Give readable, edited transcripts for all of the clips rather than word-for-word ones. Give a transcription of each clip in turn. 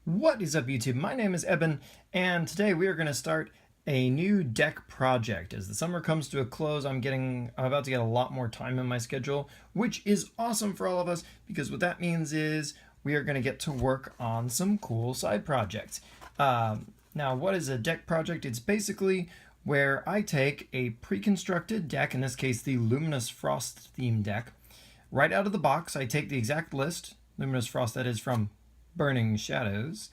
What is up, YouTube? My name is Eben, and today we are going to start a new deck project. As the summer comes to a close, I'm about to get a lot more time in my schedule, which is awesome for all of us, because what that means is we are going to get to work on some cool side projects. Now, what is a deck project? It's basically where I take a pre-constructed deck, in this case the Luminous Frost theme deck. Right out of the box, I take the exact list, Luminous Frost that is from Burning Shadows,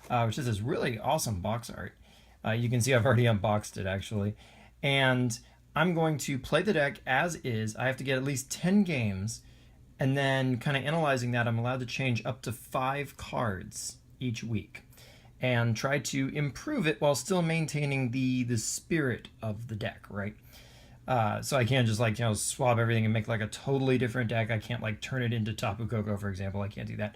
which is this really awesome box art. You can see I've already unboxed it actually. And I'm going to play the deck as is. I have to get at least 10 games, and then kind of analyzing that, I'm allowed to change up to 5 cards each week and try to improve it while still maintaining the spirit of the deck, right? So I can't just swap everything and make like a totally different deck. I can't like turn it into Tapu Koko, for example. I can't do that.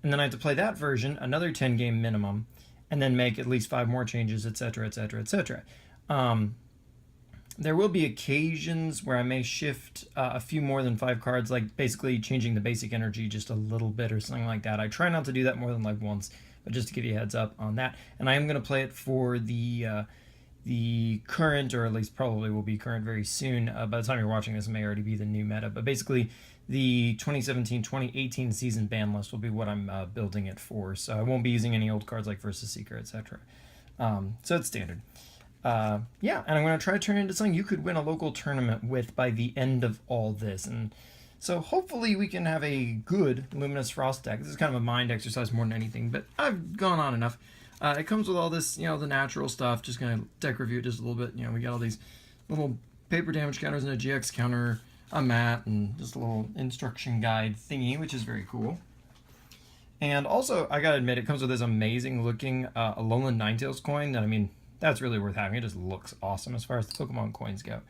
And then I have to play that version, another 10 game minimum, and then make at least 5 more changes, etc., etc., etc. There will be occasions where I may shift a few more than 5 cards, like basically changing the basic energy just a little bit or something like that. I try not to do that more than like once, but just to give you a heads up on that. And I am going to play it for the current, or at least probably will be current very soon. By the time you're watching this, it may already be the new meta, but basically the 2017-2018 season ban list will be what I'm building it for, so I won't be using any old cards like Versus Seeker, etc. So it's standard. Yeah, and I'm going to try to turn it into something you could win a local tournament with by the end of all this, and so hopefully we can have a good Luminous Frost deck. This is kind of a mind exercise more than anything, but I've gone on enough. It comes with all this, the natural stuff. Just going to deck review it just a little bit. We got all these little paper damage counters and a GX counter, a mat, and just a little instruction guide thingy, which is very cool. And also, I gotta admit, it comes with this amazing looking Alolan Ninetales coin that, that's really worth having. It just looks awesome as far as the Pokemon coins go.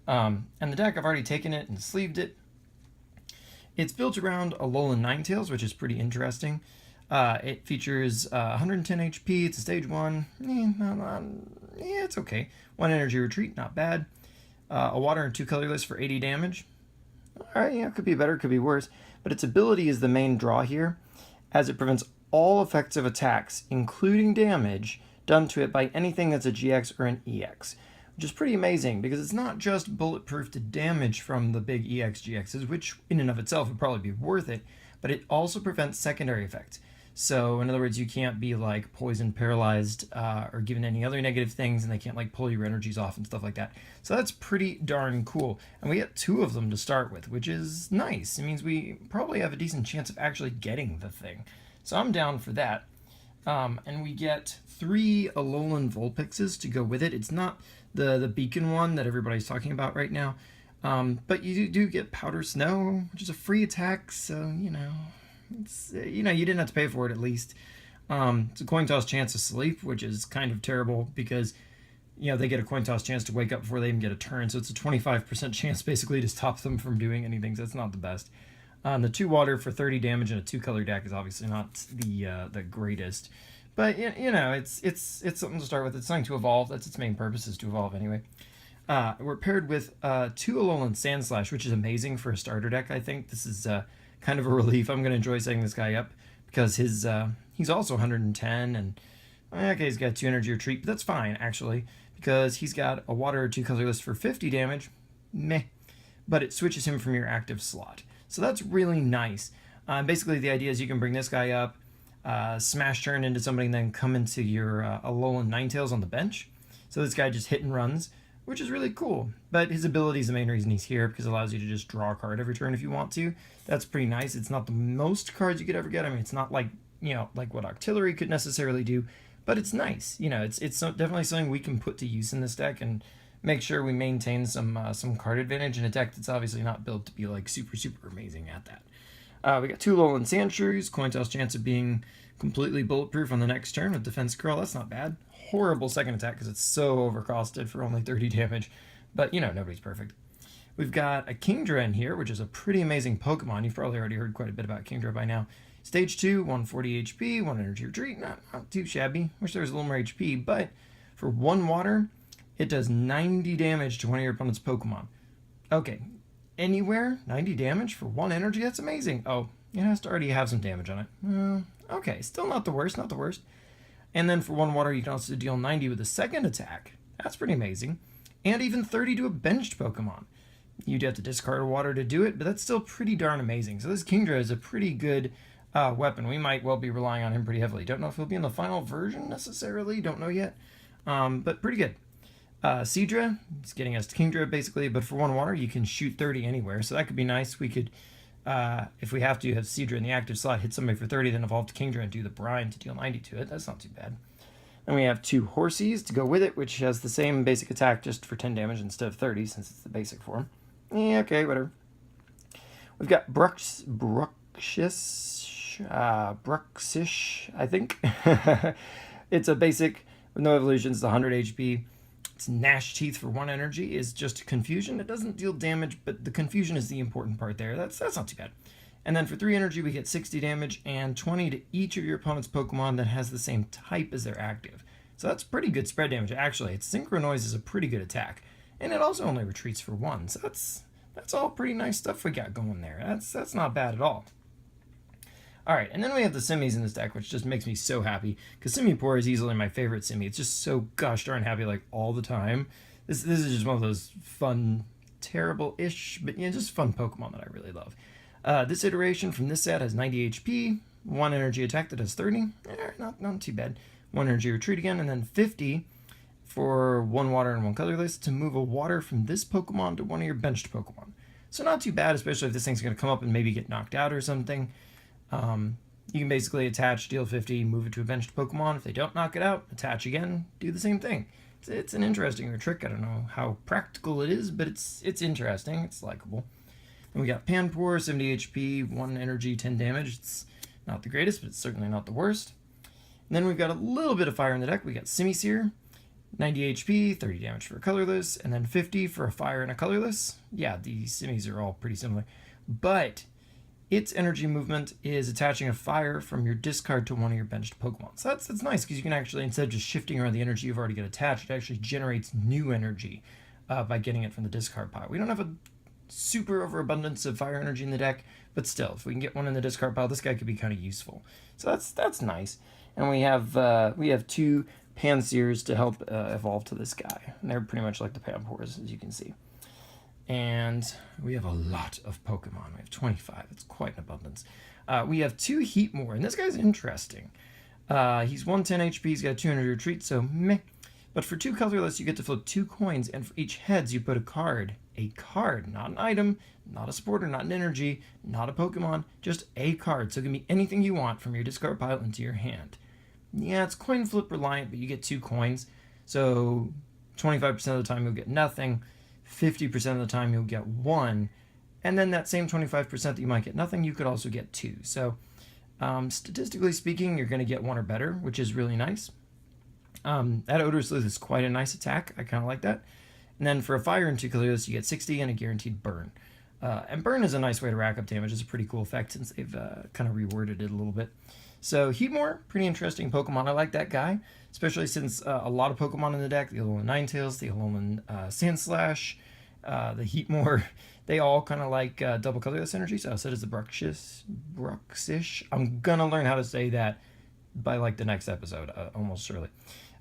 And the deck, I've already taken it and sleeved it. It's built around Alolan Ninetales, which is pretty interesting. It features 110 HP. It's a stage 1. It's okay. 1 energy retreat, not bad. A water and 2 colorless for 80 damage. Alright, yeah, could be better, could be worse. But its ability is the main draw here, as it prevents all effective attacks, including damage, done to it by anything that's a GX or an EX. Which is pretty amazing, because it's not just bulletproof to damage from the big EX GXs, which in and of itself would probably be worth it, but it also prevents secondary effects. So, in other words, you can't be like poisoned, paralyzed, or given any other negative things, and they can't like pull your energies off and stuff like that. So that's pretty darn cool. And we get 2 of them to start with, which is nice. It means we probably have a decent chance of actually getting the thing. So I'm down for that. And we get 3 Alolan Vulpixes to go with it. It's not the beacon one that everybody's talking about right now. But you do get Powder Snow, which is a free attack, so, it's, you didn't have to pay for it at least. It's a coin toss chance to sleep, which is kind of terrible because, they get a coin toss chance to wake up before they even get a turn. So it's a 25% chance basically to stop them from doing anything. So that's not the best. The 2 water for 30 damage in a 2 color deck is obviously not the greatest. But, it's something to start with. It's something to evolve. That's its main purpose, is to evolve anyway. We're paired with 2 Alolan Sandslash, which is amazing for a starter deck, I think. This is kind of a relief. I'm going to enjoy setting this guy up because he's also 110, and okay, he's got 2 energy retreat, but that's fine actually, because he's got a water or 2 colorless for 50 damage. Meh. But it switches him from your active slot. So that's really nice. Basically the idea is you can bring this guy up, smash turn into somebody, and then come into your Alolan Ninetales on the bench. So this guy just hit and runs, which is really cool. But his ability is the main reason he's here, because it allows you to just draw a card every turn if you want to. That's pretty nice. It's not the most cards you could ever get. It's not like, like what Octillery could necessarily do, but it's nice. It's definitely something we can put to use in this deck and make sure we maintain some card advantage in a deck that's obviously not built to be like super, super amazing at that. We got 2 Alolan Sandshrews, coin toss chance of being completely bulletproof on the next turn with Defense Curl. That's not bad. Horrible second attack because it's so overcosted for only 30 damage, but nobody's perfect. We've got a Kingdra in here, which is a pretty amazing Pokemon. You've probably already heard quite a bit about Kingdra by now. Stage 2, 140 HP, 1 energy retreat, not too shabby. Wish there was a little more HP, but for 1 water, it does 90 damage to one of your opponent's Pokemon. Okay, anywhere, 90 damage for 1 energy, that's amazing. Oh, it has to already have some damage on it. Well, Okay, still not the worst, not the worst. And then for 1 water, you can also deal 90 with a second attack. That's pretty amazing. And even 30 to a benched Pokemon. You'd have to discard a water to do it, but that's still pretty darn amazing. So this Kingdra is a pretty good weapon. We might well be relying on him pretty heavily. Don't know if he'll be in the final version necessarily. Don't know yet. But pretty good. Seadra, it's getting us to Kingdra basically, but for 1 water, you can shoot 30 anywhere. So that could be nice. We could, if we have to, have Seadra in the active slot, hit somebody for 30, then evolve to Kingdra and do the brine to deal 90 to it. That's not too bad. Then we have 2 Horsies to go with it, which has the same basic attack just for 10 damage instead of 30, since it's the basic form. Yeah, okay, whatever. We've got Bruxish, I think. It's a basic with no evolutions, it's 100 HP. Its Gnash Teeth for 1 energy is just confusion. It doesn't deal damage, but the confusion is the important part there. That's not too bad. And then for 3 energy, we get 60 damage and 20 to each of your opponent's Pokemon that has the same type as their active. So that's pretty good spread damage. Actually, its Synchro Noise is a pretty good attack. And it also only retreats for 1. So that's all pretty nice stuff we got going there. That's not bad at all. Alright, and then we have the Simis in this deck, which just makes me so happy, because Simipour is easily my favorite Simi. It's just so gosh darn happy, like, all the time. This is just one of those fun, terrible-ish, but yeah, just fun Pokemon that I really love. This iteration from this set has 90 HP, 1 energy attack that does 30, not too bad. 1 energy retreat again, and then 50 for 1 water and 1 colorless to move a water from this Pokemon to one of your benched Pokemon. So not too bad, especially if this thing's going to come up and maybe get knocked out or something. You can basically attach, deal 50, move it to a benched Pokemon. If they don't knock it out, attach again, do the same thing. It's an interesting trick. I don't know how practical it is, but it's interesting. It's likable. Then we got Panpour, 70 HP, 1 energy, 10 damage. It's not the greatest, but it's certainly not the worst. And then we've got a little bit of fire in the deck. We got Simisear, 90 HP, 30 damage for a colorless, and then 50 for a fire and a colorless. Yeah, the Simis are all pretty similar. But its energy movement is attaching a fire from your discard to one of your benched Pokemon. So that's nice, because you can actually, instead of just shifting around the energy you've already got attached, it actually generates new energy by getting it from the discard pile. We don't have a super overabundance of fire energy in the deck, but still, if we can get one in the discard pile, this guy could be kind of useful. So that's nice. And we have 2 Panseers to help evolve to this guy. And they're pretty much like the Panpours, as you can see. And we have a lot of Pokemon. We have 25. It's quite an abundance. We have 2 Heatmore, and this guy's interesting. He's 110 HP. He's got 200 retreat, so meh. But for 2 colorless, you get to flip 2 coins, and for each heads, you put a card. A card, not an item, not a supporter, not an energy, not a Pokemon, just a card. So it can be anything you want from your discard pile into your hand. Yeah, it's coin flip reliant, but you get 2 coins. So 25% of the time you'll get nothing. 50% of the time you'll get 1, and then that same 25% that you might get nothing, you could also get 2. So statistically speaking, you're going to get 1 or better, which is really nice. That Odor Sleuth is quite a nice attack. I kind of like that. And then for a fire and 2 colorless, you get 60 and a guaranteed burn. And burn is a nice way to rack up damage. It's a pretty cool effect since they've kind of reworded it a little bit. So Heatmore, pretty interesting Pokemon. I like that guy, especially since a lot of Pokemon in the deck, the Alolan Ninetales, the Alolan Sandslash, the Heatmore, they all kind of like double colorless energy. So does the Bruxish. I'm going to learn how to say that by like the next episode, almost surely.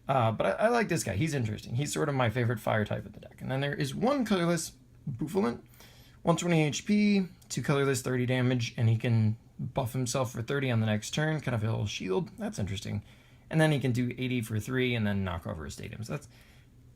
But I like this guy. He's interesting. He's sort of my favorite fire type of the deck. And then there is 1 colorless Bouffalant, 120 HP, 2 colorless, 30 damage, and he can buff himself for 30 on the next turn, kind of a little shield. That's interesting. And then he can do 80 for 3 and then knock over a stadium. So that's,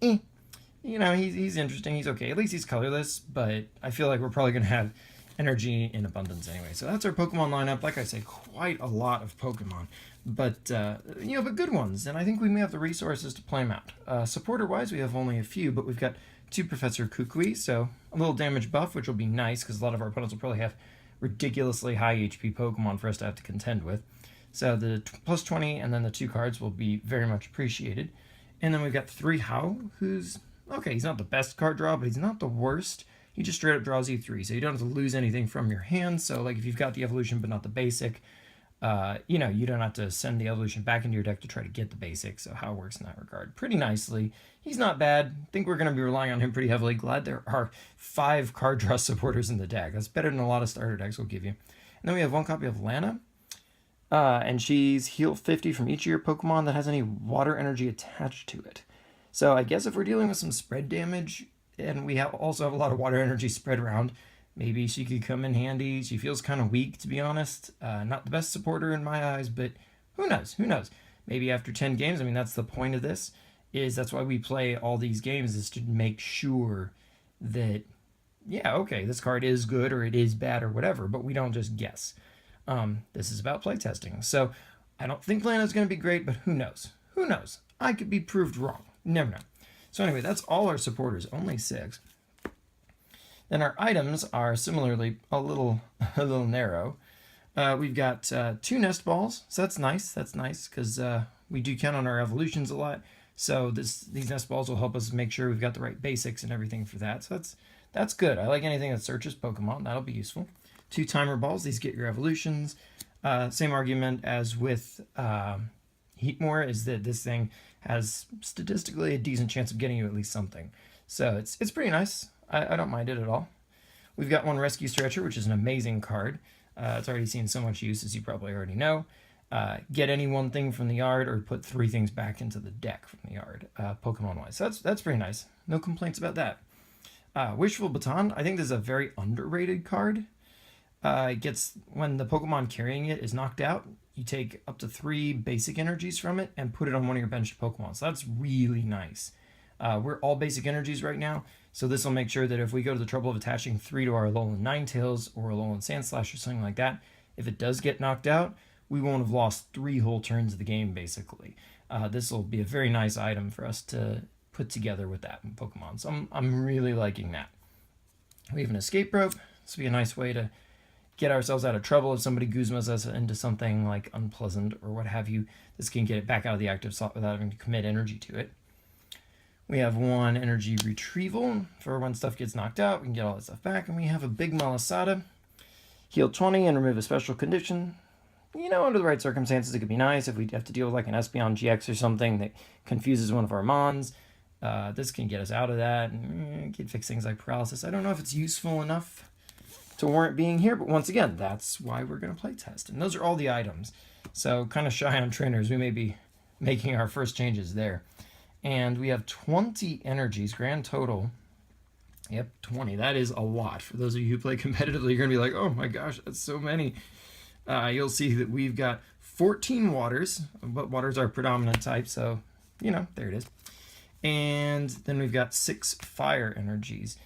you know, he's interesting. He's okay. At least he's colorless, but I feel like we're probably going to have energy in abundance anyway. So that's our Pokemon lineup. Like I say, quite a lot of Pokemon, but but good ones. And I think we may have the resources to play them out. Supporter-wise, we have only a few, but we've got 2 Professor Kukui, so a little damage buff, which will be nice because a lot of our opponents will probably have ridiculously high HP Pokemon for us to have to contend with. So the plus 20 and then the 2 cards will be very much appreciated. And then we've got 3 Hao, who's, okay, he's not the best card draw, but he's not the worst. He just straight up draws you 3, so you don't have to lose anything from your hand. So like if you've got the evolution but not the basic, you don't have to send the evolution back into your deck to try to get the basic. So Hao works in that regard pretty nicely. He's not bad. I think we're going to be relying on him pretty heavily. Glad there are 5 card draw supporters in the deck. That's better than a lot of starter decks will give you. And then we have 1 copy of Lana. And she's heal 50 from each of your Pokemon that has any water energy attached to it. So I guess if we're dealing with some spread damage, and we also have a lot of water energy spread around, maybe she could come in handy. She feels kind of weak, to be honest. Not the best supporter in my eyes, but who knows? Who knows? Maybe after 10 games, I mean, that's the point of this, that's why we play all these games, is to make sure that, yeah, okay, this card is good or it is bad or whatever, but we don't just guess. This is about playtesting. So I don't think Lana's going to be great, but who knows? Who knows? I could be proved wrong. You never know. So anyway, that's all our supporters, only 6. Then our items are similarly a little narrow. We've got 2 nest balls, so that's nice. That's nice because we do count on our evolutions a lot. So these nest balls will help us make sure we've got the right basics and everything for that. So that's good. I like anything that searches Pokemon. That'll be useful. 2 timer balls. These get your evolutions. Same argument as with Heatmore, is that this thing has statistically a decent chance of getting you at least something. So it's pretty nice. I don't mind it at all. We've got 1 Rescue Stretcher, which is an amazing card. It's already seen so much use, as you probably already know. Get any 1 thing from the yard, or put 3 things back into the deck from the yard, Pokemon-wise. So that's pretty nice. No complaints about that. Wishful Baton, I think this is a very underrated card. It gets, when the Pokemon carrying it is knocked out, you take up to 3 basic energies from it and put it on one of your benched Pokemon. So that's really nice. We're all basic energies right now, so this will make sure that if we go to the trouble of attaching 3 to our Alolan Ninetales or Alolan Sandslash or something like that, if it does get knocked out, we won't have lost 3 whole turns of the game, basically. This will be a very nice item for us to put together with that in Pokemon, so I'm really liking that. We have an escape rope. This will be a nice way to get ourselves out of trouble if somebody Guzmas us into something like unpleasant or what have you. This can get it back out of the active slot without having to commit energy to it. We have 1 energy retrieval for when stuff gets knocked out. We can get all that stuff back. And we have a big Malasada. Heal 20 and remove a special condition. You know, under the right circumstances, it could be nice if we have to deal with like an Espeon GX or something that confuses one of our Mons. This can get us out of that and can fix things like paralysis. I don't know if it's useful enough to warrant being here, but once again, that's why we're going to play test. And those are all the items. So kind of shy on trainers. We may be making our first changes there. And we have 20 energies, grand total. Yep, 20. That is a lot. For those of you who play competitively, you're going to be like, oh my gosh, that's so many. You'll see that we've got 14 waters, but waters are predominant type, so, you know, there it is. And then we've got 6 fire energies.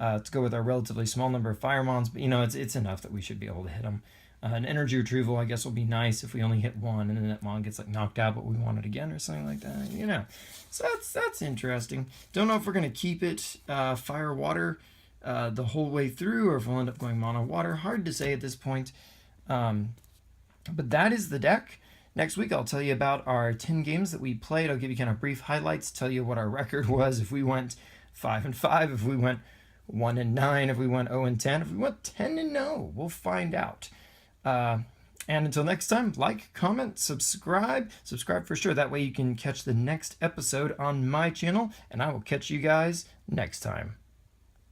To go with our relatively small number of fire mons, but you know, it's enough that we should be able to hit them. An energy retrieval, I guess, will be nice if we only hit 1 and then that mon gets like knocked out, but we want it again or something like that, you know. So that's interesting. Don't know if we're going to keep it fire water the whole way through, or if we'll end up going mono water. Hard to say at this point. But that is the deck. Next week, I'll tell you about our 10 games that we played. I'll give you kind of brief highlights, tell you what our record was, if we went 5-5, if we went 1-9, if we went 0-10, if we went 10-0, we'll find out. And until next time, like, comment, subscribe for sure. That way you can catch the next episode on my channel, and I will catch you guys next time.